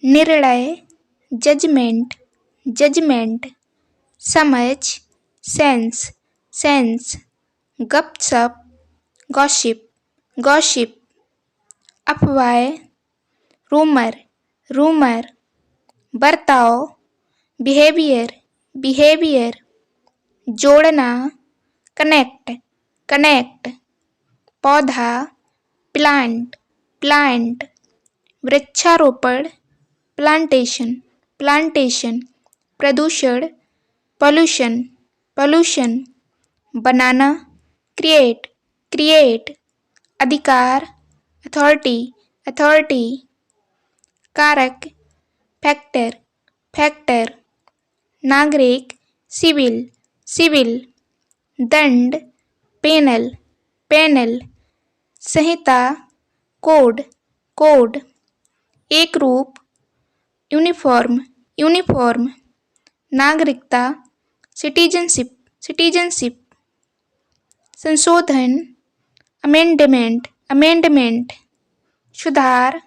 निर्णय, judgement, judgement, समझ, sense, sense, गपशप, गॉसिप, गॉसिप, अफवाह, रूमर, रूमर, बर्ताव, बिहेवियर, बिहेवियर, जोड़ना, कनेक्ट, कनेक्ट, पौधा, प्लांट, प्लांट, वृक्षारोपण, प्लांटेशन, प्लांटेशन, प्रदूषण, पोल्यूशन, पोल्यूशन, बनाना, क्रिएट, क्रिएट, अधिकार, अथॉरिटी, अथॉरिटी, कारक, फैक्टर, फैक्टर, नागरिक, सिविल, सिविल, दंड, पेनल, पेनल, संहिता, कोड, कोड, एक रूप, यूनिफॉर्म, यूनिफॉर्म, नागरिकता, सिटीजनशिप, सिटीजनशिप, संशोधन, अमेंडमेंट, अमेंडमेंट, सुधार,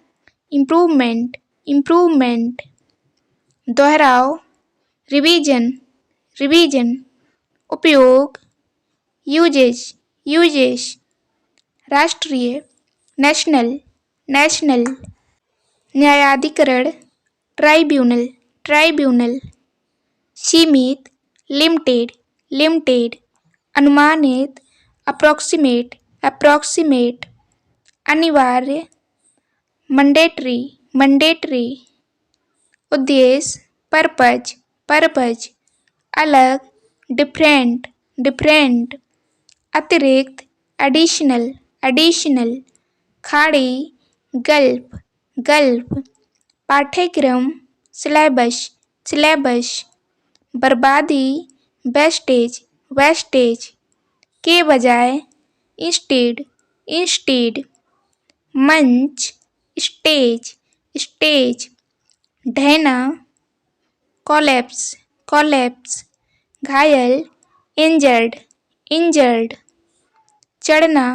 इम्प्रूवमेंट, इम्प्रूवमेंट, दोहराव, रिवीजन, रिवीजन, उपयोग, यूजेज, यूजेज, राष्ट्रीय, नेशनल, नेशनल, न्यायाधिकरण, ट्राइब्यूनल, ट्राइब्यूनल, सीमित, लिमिटेड, लिमिटेड, अनुमानित, अप्रोक्सीमेट, अप्रोक्सीमेट, अनिवार्य, मैंडेटरी, मैंडेटरी, उद्देश्य, पर्पज, पर्पज, अलग, डिफरेंट, डिफरेंट, अतिरिक्त, एडिशनल, एडिशनल, खाड़ी, गल्फ, गल्फ, पाठ्यक्रम, सिलेबस, सिलेबस, बर्बादी, वेस्टेज, वेस्टेज, के बजाय, इंस्टेड, इंस्टेड, मंच, स्टेज, स्टेज, ढहना, कोलैप्स, कोलैप्स, घायल, इंजर्ड, इंजर्ड, चढ़ना,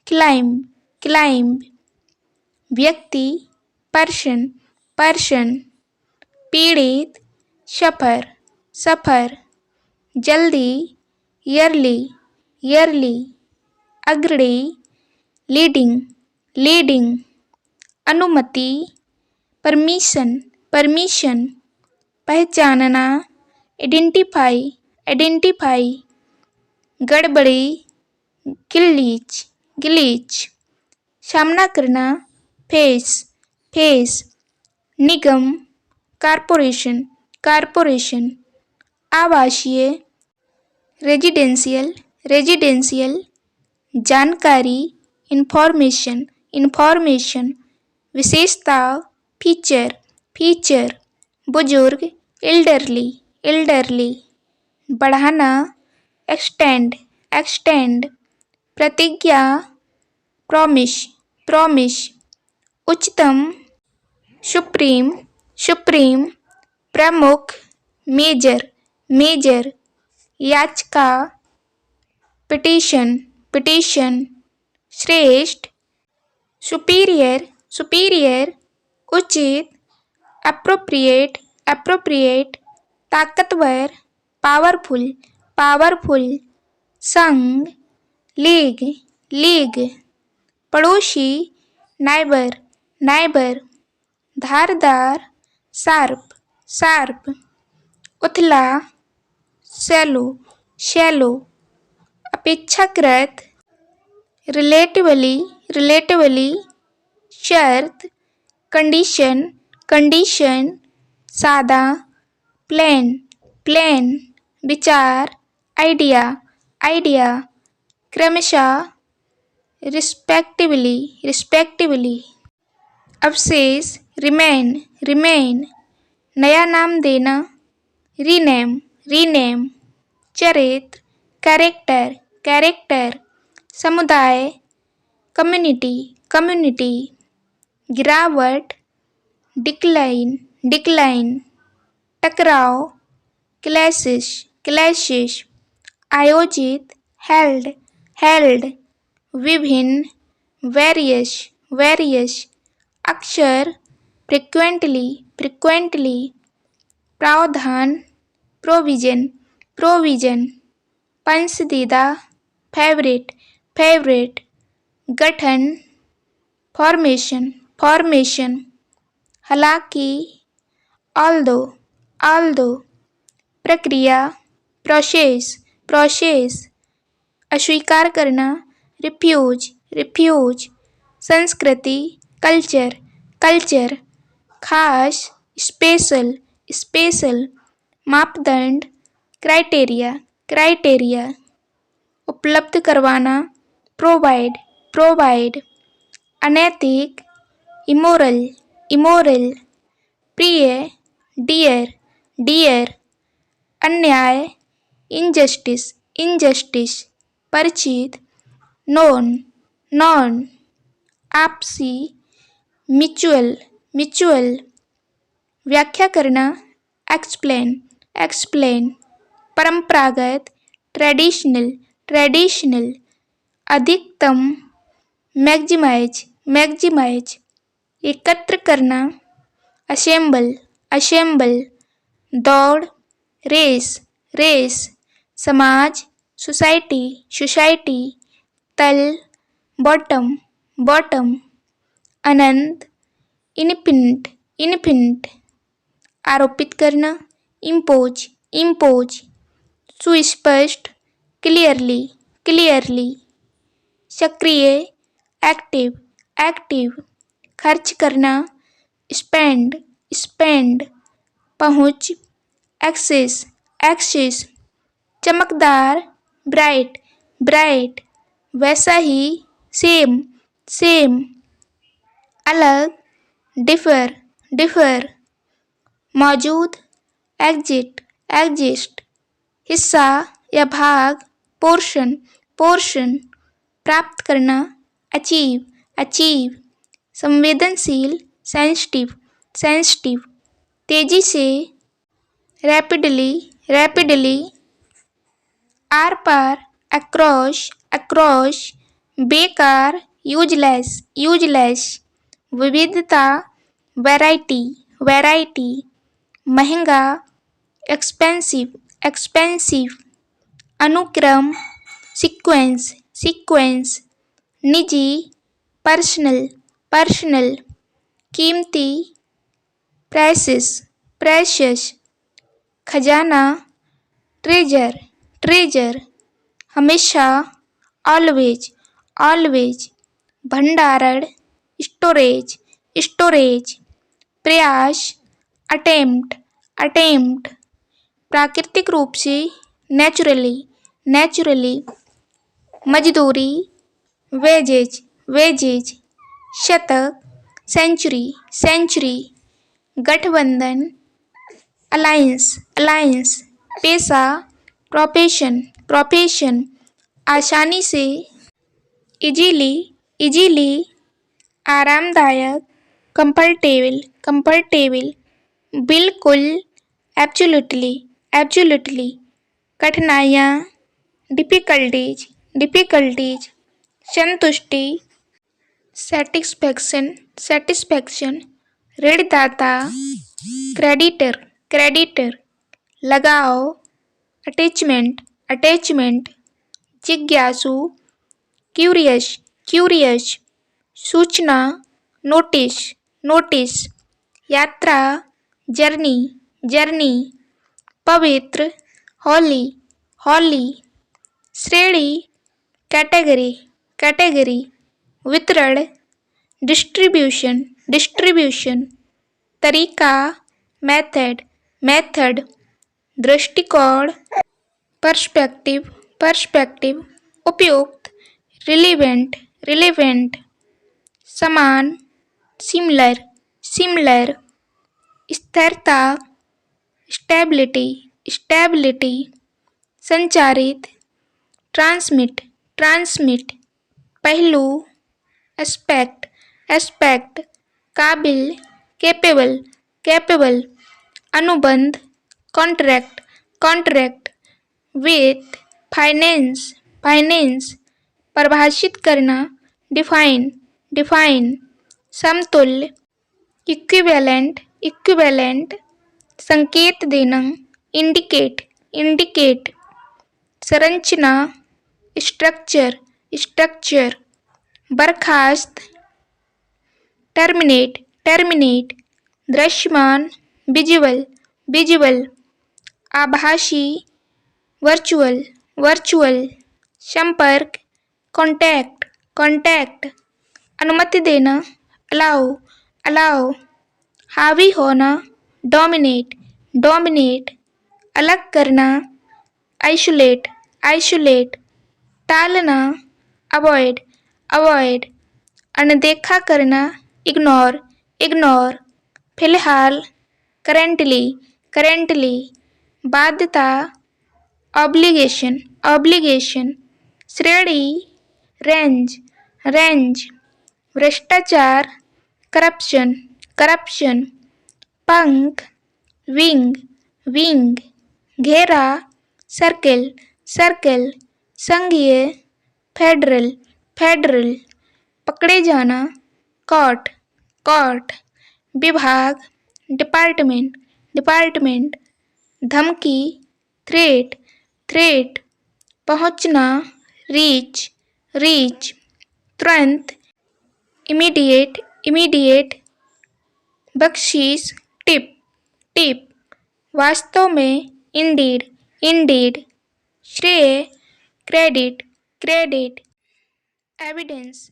क्लाइंब, क्लाइंब, व्यक्ति, पर्सन, पर्सन, पीड़ित, सफर, सफर, जल्दी, ईयरली, ईयरली, अग्रणी, लीडिंग, लीडिंग, अनुमति, परमिशन, परमिशन, पहचानना, आइडेंटिफाई, आइडेंटिफाई, गड़बड़ी, गिलीच, गिलीच, सामना करना, फेस, फेस, निगम, कारपोरेशन, कारपोरेशन, आवासीय, रेजिडेंशियल, रेजिडेंशियल, जानकारी, इंफॉर्मेशन, इंफॉर्मेशन, विशेषता, फीचर, फीचर, बुजुर्ग, एल्डरली, एल्डरली, बढ़ाना, एक्सटेंड, एक्सटेंड, प्रतिज्ञा, प्रॉमिस, प्रॉमिस, उच्चतम, सुप्रीम, सुप्रीम, प्रमुख, मेजर, मेजर, याचिका, पिटीशन, पिटीशन, श्रेष्ठ, सुपीरियर, सुपीरियर, उचित, अप्रोप्रिएट, अप्रोप्रिएट, ताकतवर, पावरफुल, पावरफुल, संघ, लीग, लीग, पड़ोसी, नाइबर, नाइबर, धारदार, शार्प, शार्प, उथला, शैलो, शैलो, अपेक्षाकृत, रिलेटिवली, रिलेटिवली, शर्त, कंडीशन, कंडीशन, सादा, प्लान, प्लान, विचार, आइडिया, आइडिया, क्रमशः, रिस्पेक्टिवली, रिस्पेक्टिवली, अवशेष, रिमेन, रिमेन, नया नाम देना, रीनेम, रीनेम, चरित्र, कैरेक्टर, कैरेक्टर, समुदाय, कम्युनिटी, कम्युनिटी, गिरावट, डिक्लाइन, डिक्लाइन, टकराव, क्लैशेस, क्लैशेस, आयोजित, हेल्ड, हेल्ड, विभिन्न, वेरियस, वेरियस, अक्षर, फ्रिक्वेंटली फ्रिक्वेंटली, प्रावधान प्रोविजन प्रोविजन, पंसदीदा फेवरेट फेवरेट, गठन फॉर्मेशन फॉर्मेशन, हालांकि ऑल्दो, प्रक्रिया प्रोसेस प्रोसेस, अस्वीकार करना रिफ्यूज, संस्कृति कल्चर कल्चर, खास स्पेशल, मापदंड क्राइटेरिया, उपलब्ध करवाना प्रोवाइड, अनैतिक इमोरल, प्रिय डियर, अन्याय इनजस्टिस, परिचित नॉन, आपसी म्यूचुअल, व्याख्या करना एक्सप्लेन, परंपरागत ट्रेडिशनल, अधिकतम मैक्सिमाइज, एकत्र करना असेंबल, दौड़ रेस, समाज सोसाइटी, तल बॉटम, अनंत इन्फिनिट, आरोपित करना इम्पोज, सुस्पष्ट क्लियरली, सक्रिय एक्टिव, खर्च करना स्पेंड, पहुंच एक्सेस, चमकदार ब्राइट, वैसा ही सेम, अलग डिफर, मौजूद एग्जिस्ट, हिस्सा या भाग पोर्शन, प्राप्त करना अचीव, संवेदनशील सेंसिटिव, तेजी से रैपिडली, आर पार अक्रॉस, बेकार यूजलेस, विविधता वैरायटी, महंगा एक्सपेंसिव, अनुक्रम सीक्वेंस, निजी पर्सनल, कीमती प्रेशियस, खजाना ट्रेजर, हमेशा ऑलवेज, भंडारण स्टोरेज, प्रयास अटेम्प्ट, प्राकृतिक रूप से नेचुरली, मजदूरी वेजेज, शतक सेंचुरी, गठबंधन अलायंस, पेशा प्रोफेशन, आसानी से इजीली, आरामदायक कंफर्टेबल, बिल्कुल एब्सोल्युटली, कठिनाइयाँ डिफिकल्टीज, संतुष्टि सेटिस्फैक्शन, ऋणदाता क्रेडिटर, लगाव अटैचमेंट, जिज्ञासु क्यूरियस, सूचना नोटिस, यात्रा जर्नी, पवित्र हॉली, श्रेणी कैटेगरी, वितरण डिस्ट्रीब्यूशन, तरीका मेथड, दृष्टिकोण पर्सपेक्टिव, उपयुक्त रिलेवेंट, समान सिमिलर, स्थिरता स्टेबिलिटी, संचारित ट्रांसमिट, पहलू एस्पेक्ट, काबिल कैपेबल, अनुबंध कॉन्ट्रैक्ट, वित्त फाइनेंस, परिभाषित करना डिफाइन, समतुल्य इक्विवेलेंट इक्विवेलेंट, संकेत देना, इंडिकेट इंडिकेट, संरचना, स्ट्रक्चर स्ट्रक्चर, बर्खास्त, टर्मिनेट टर्मिनेट, दृश्यमान, विजुअल विजुअल, आभासी, वर्चुअल वर्चुअल, संपर्क, कॉन्टैक्ट कॉन्टैक्ट, अनुमति देना, अलाउ अलाउ, हावी होना, डोमिनेट डोमिनेट, अलग करना, आइसोलेट आइसोलेट, टालना, अवॉइड अवॉइड, अनदेखा करना, इग्नोर इग्नोर, फिलहाल, करेंटली करेंटली, बाध्यता, ऑब्लिगेशन ऑब्लिगेशन, श्रेणी, रेंज रेंज, भ्रष्टाचार, करप्शन करप्शन, पंख, विंग विंग, घेरा, सर्किल सर्किल, संघीय, फेडरल फेडरल, पकड़े जाना, कोर्ट कोर्ट, विभाग, डिपार्टमेंट डिपार्टमेंट, धमकी, थ्रेट थ्रेट, पहुंचना, रीच रीच, तुरंत, इमीडिएट इमीडिएट, बख्शीश, टिप टिप, वास्तव में, इंडीड इंडीड, श्रेय, क्रेडिट क्रेडिट, एविडेंस